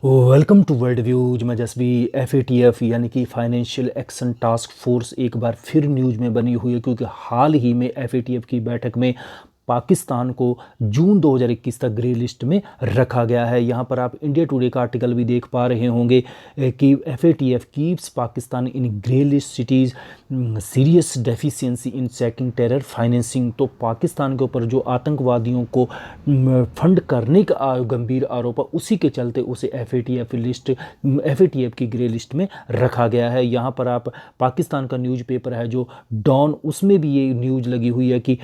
Welcome to world views. मैं जसबी F यानी कि फाइनेंशियल एक्शन टास्क फोर्स एक बार फिर न्यूज़ में बनी हुई है, क्योंकि हाल ही में एफ की बैठक में पाकिस्तान को जून 2021 तक ग्रे लिस्ट में रखा गया है। यहाँ पर आप इंडिया टुडे का आर्टिकल भी देख पा रहे होंगे कि F keeps Pakistan in grey list cities, serious deficiency in checking terror financing. तो पाकिस्तान के ऊपर जो आतंकवादियों को फंड करने का गंभीर आरोप है, उसी के चलते उसे एफ की ग्रे लिस्ट में रखा गया है। यहाँ पर आप पाकिस्तान का न्यूज़पेपर है जो डॉन, उसमें भी ये न्यूज़ लगी हुई है कि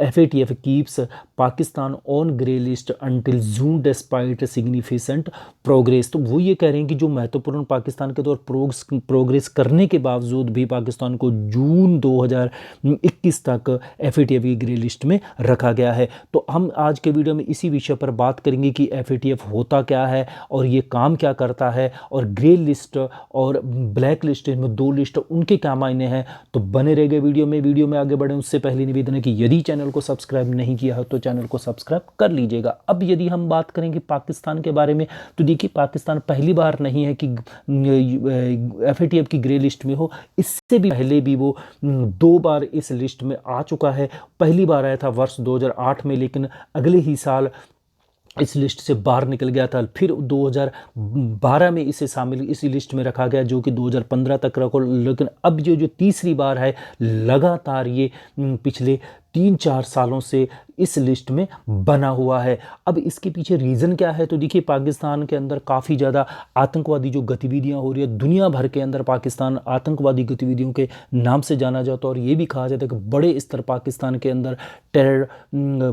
F keeps Pakistan on grey list until June despite significant progress. तो वो ये कह रहे हैं कि जो महत्वपूर्ण पाकिस्तान के तौर प्रोग्रेस करने के बावजूद भी पाकिस्तान को जून 2021 तक एफ की ग्रे लिस्ट में रखा गया है। तो हम आज के वीडियो में इसी विषय पर बात करेंगे कि एफ होता क्या है और ये काम क्या करता है, और ग्रे लिस्ट और ब्लैक लिस्ट में दो लिस्ट उनके क्या मायने हैं। तो बने रह गए वीडियो में आगे बढ़ें उससे पहले निवेदन है कि यदि चैनल को सब्सक्राइब नहीं किया है तो चैनल को सब्सक्राइब कर लीजिएगा। अब यदि हम बात करेंगे पाकिस्तान के बारे में, तो देखिए पाकिस्तान पहली बार नहीं है कि एफ की ग्रे लिस्ट में हो। इससे भी पहले भी वो 2 बार इस लिस्ट में आ चुका है। पहली बार आया था वर्ष 2008 में, लेकिन अगले ही साल इस लिस्ट से बाहर निकल गया था। फिर 2012 में इसे शामिल इसी लिस्ट में रखा गया, जो कि 2015 तक रखो। लेकिन अब जो तीसरी बार है, लगातार ये पिछले 3-4 सालों से इस लिस्ट में बना हुआ है। अब इसके पीछे रीज़न क्या है, तो देखिए पाकिस्तान के अंदर काफ़ी ज़्यादा आतंकवादी जो गतिविधियां हो रही है। दुनिया भर के अंदर पाकिस्तान आतंकवादी गतिविधियों के नाम से जाना जाता है, और ये भी कहा जाता है कि बड़े स्तर पाकिस्तान के अंदर टेरर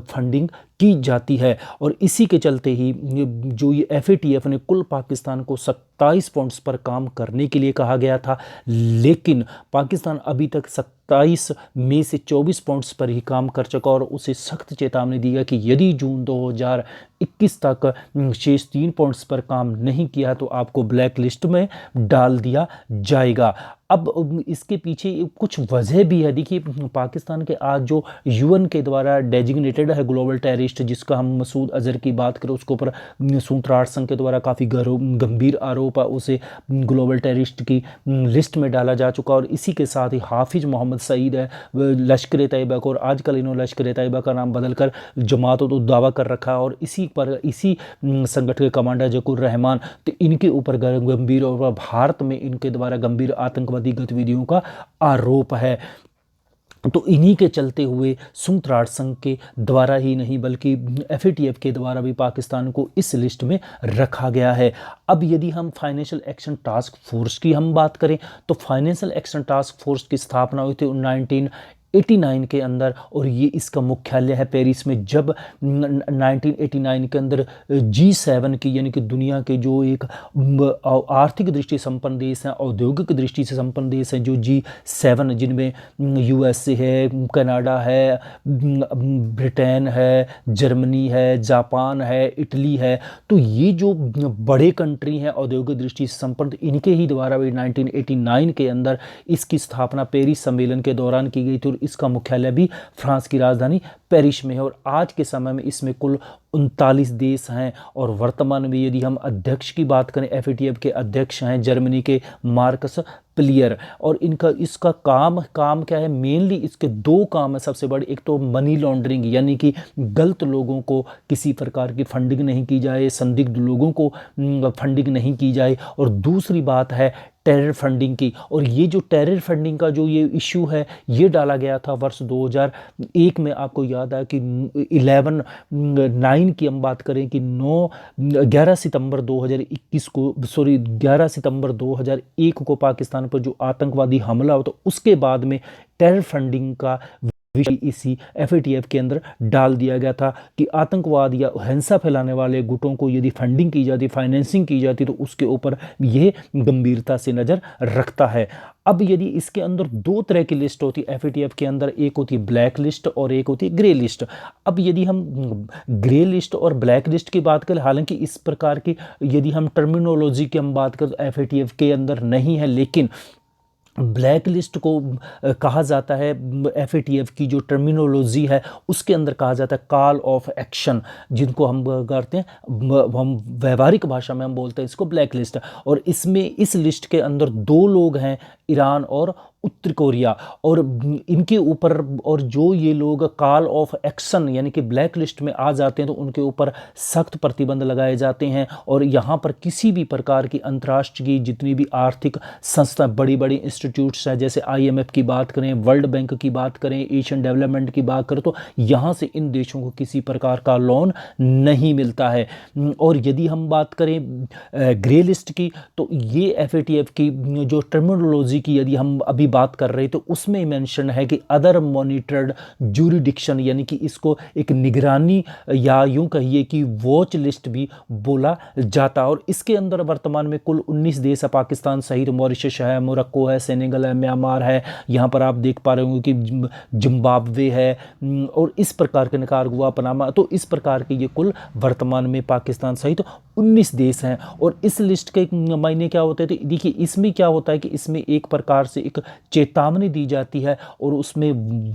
फंडिंग की जाती है। और इसी के चलते ही जो ये एफ ने कुल पाकिस्तान को 27 पॉइंट्स पर काम करने के लिए कहा गया था, लेकिन पाकिस्तान अभी तक 27 में से 24 पॉइंट्स पर ही काम कर चुका, और उसे सख्त चेतावनी दी है कि यदि जून 2021 तक शेष 3 पॉइंट्स पर काम नहीं किया तो आपको ब्लैक लिस्ट में डाल दिया जाएगा। अब इसके पीछे कुछ वजह भी है। देखिए पाकिस्तान के आज जो यूएन के द्वारा डेजिग्नेटेड है ग्लोबल टेररिस्ट, जिसका हम मसूद अजहर की बात करें, उसके ऊपर संयुक्त राष्ट्र संघ के द्वारा काफ़ी गंभीर आरोप है, उसे ग्लोबल टेररिस्ट की लिस्ट में डाला जा चुका। और इसी के साथ ही हाफिज मोहम्मद सईद है, लश्कर तैयबा को, और आजकल इन्होंने लश्कर तैयबा का नाम बदलकर जमात उद दावा कर रखा है, और इसी संगठन के कमांडर जकूर रहमान, तो इनके ऊपर गंभीर और भारत में इनके द्वारा गंभीर आतंकवादी गतिविधियों का आरोप है। तो इन्हीं के चलते हुए संयुक्त राष्ट्र संघ के द्वारा ही नहीं बल्कि एफ के द्वारा भी पाकिस्तान को इस लिस्ट में रखा गया है। अब यदि हम फाइनेंशियल एक्शन टास्क फोर्स की हम बात करें, तो फाइनेंशियल एक्शन टास्क फोर्स की स्थापना हुई थी 1989 के अंदर, और ये इसका मुख्यालय है पेरिस में। जब 1989 के अंदर G7 की, यानी कि दुनिया के जो एक आर्थिक दृष्टि संपन्न देश हैं, औद्योगिक दृष्टि से संपन्न देश हैं, जो G7, जिनमें USA है, कनाडा है, ब्रिटेन है, जर्मनी है, जापान है, इटली है, तो ये जो बड़े कंट्री हैं औद्योगिक दृष्टि से संपन्न, इनके ही द्वारा भी 1989 के अंदर इसकी स्थापना पेरिस सम्मेलन के दौरान की गई थी, और इसका मुख्यालय भी फ्रांस की राजधानी पेरिस में है। और आज के समय में इसमें कुल 39 देश हैं, और वर्तमान में यदि हम अध्यक्ष की बात करें, एफ के अध्यक्ष हैं जर्मनी के मार्कस प्लियर। और इसका काम क्या है, मेनली इसके 2 काम है सबसे बड़े। एक तो मनी लॉन्ड्रिंग, यानी कि गलत लोगों को किसी प्रकार की फंडिंग नहीं की जाए, संदिग्ध लोगों को फंडिंग नहीं की जाए, और दूसरी बात है टेरर फंडिंग की। और ये जो टेरर फंडिंग का जो ये इशू है, ये डाला गया था वर्ष 2001 में। आपको याद है कि 9 की हम बात करें कि 11 सितंबर 2001 को पाकिस्तान पर जो आतंकवादी हमला हो, तो उसके बाद में टेरर फंडिंग का विषय इसी एफ के अंदर डाल दिया गया था कि आतंकवाद या हिंसा फैलाने वाले गुटों को यदि फंडिंग की जाती, फाइनेंसिंग की जाती, तो उसके ऊपर यह गंभीरता से नज़र रखता है। अब यदि इसके अंदर 2 तरह की लिस्ट होती है एफ के अंदर, एक होती है ब्लैक लिस्ट और एक होती है ग्रे लिस्ट। अब यदि हम ग्रे लिस्ट और ब्लैक लिस्ट की बात करें, हालांकि इस प्रकार की यदि हम टर्मिनोलॉजी की हम बात करें तो एफ के अंदर नहीं है, लेकिन ब्लैक लिस्ट को कहा जाता है, एफएटीएफ की जो टर्मिनोलॉजी है उसके अंदर कहा जाता है कॉल ऑफ एक्शन, जिनको हम करते हैं, हम व्यवहारिक भाषा में हम बोलते हैं इसको ब्लैक लिस्ट। और इसमें इस लिस्ट के अंदर दो लोग हैं, ईरान और उत्तर कोरिया, और इनके ऊपर, और जो ये लोग कॉल ऑफ एक्शन यानी कि ब्लैक लिस्ट में आ जाते हैं तो उनके ऊपर सख्त प्रतिबंध लगाए जाते हैं। और यहाँ पर किसी भी प्रकार की अंतर्राष्ट्रीय की जितनी भी आर्थिक संस्था, बड़ी बड़ी इंस्टीट्यूट्स हैं, जैसे आईएमएफ की बात करें, वर्ल्ड बैंक की बात करें, एशियन डेवलपमेंट की बात करें, तो यहाँ से इन देशों को किसी प्रकार का लोन नहीं मिलता है। और यदि हम बात करें ग्रे लिस्ट की, तो ये एफएटीएफ की जो टर्मिनोलॉजी की यदि हम अभी बात कर रहे हैं तो उसमें मेंशन है कि अदर मॉनिटर्ड ज्यूरिडिक्शन, यानी कि इसको एक निगरानी या यूं कहिए कि वॉच लिस्ट भी बोला जाता है। और इसके अंदर वर्तमान में कुल 19 देश है, पाकिस्तान सहित मॉरिशस है, मोरक्को है, सेनेगल है, म्यांमार है, यहाँ पर आप देख पा रहे होंगे कि जिम्बाब्वे है, और इस प्रकार के निकारागुआ, पनामा, तो इस प्रकार के ये कुल वर्तमान में पाकिस्तान सहित 19 देश हैं। और इस लिस्ट के मायने क्या होते हैं, तो देखिए इसमें क्या होता है कि इसमें एक प्रकार से एक चेतावनी दी जाती है और उसमें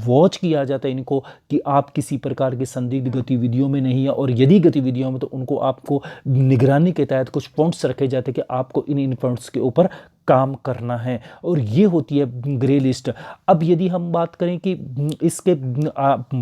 वॉच किया जाता है इनको कि आप किसी प्रकार की संदिग्ध गतिविधियों में नहीं है, और यदि गतिविधियों में तो उनको आपको निगरानी के तहत कुछ पॉइंट्स रखे जाते हैं कि आपको इन पॉइंट्स के ऊपर काम करना है, और ये होती है ग्रे लिस्ट। अब यदि हम बात करें कि इसके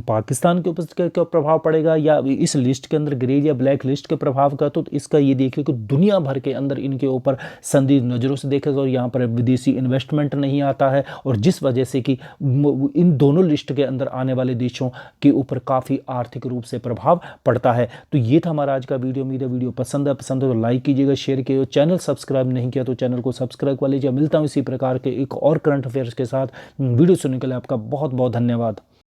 पाकिस्तान के ऊपर क्या प्रभाव पड़ेगा या इस लिस्ट के अंदर ग्रे या ब्लैक लिस्ट के प्रभाव का, तो इसका ये देखिए कि दुनिया भर के अंदर इनके ऊपर संदिग्ध नज़रों से देखेगा और यहाँ पर विदेशी इन्वेस्टमेंट नहीं आता है, और जिस वजह से कि इन दोनों लिस्ट के अंदर आने वाले देशों के ऊपर काफ़ी आर्थिक रूप से प्रभाव पड़ता है। तो ये था हमारा आज का वीडियो। मेरा वीडियो पसंद है तो लाइक कीजिएगा, शेयर कीजिएगा, चैनल सब्सक्राइब नहीं किया तो चैनल को सब्सक्राइब वाले। मिलता हूं इसी प्रकार के एक और करंट अफेयर्स के साथ। वीडियो सुनने के लिए आपका बहुत बहुत धन्यवाद।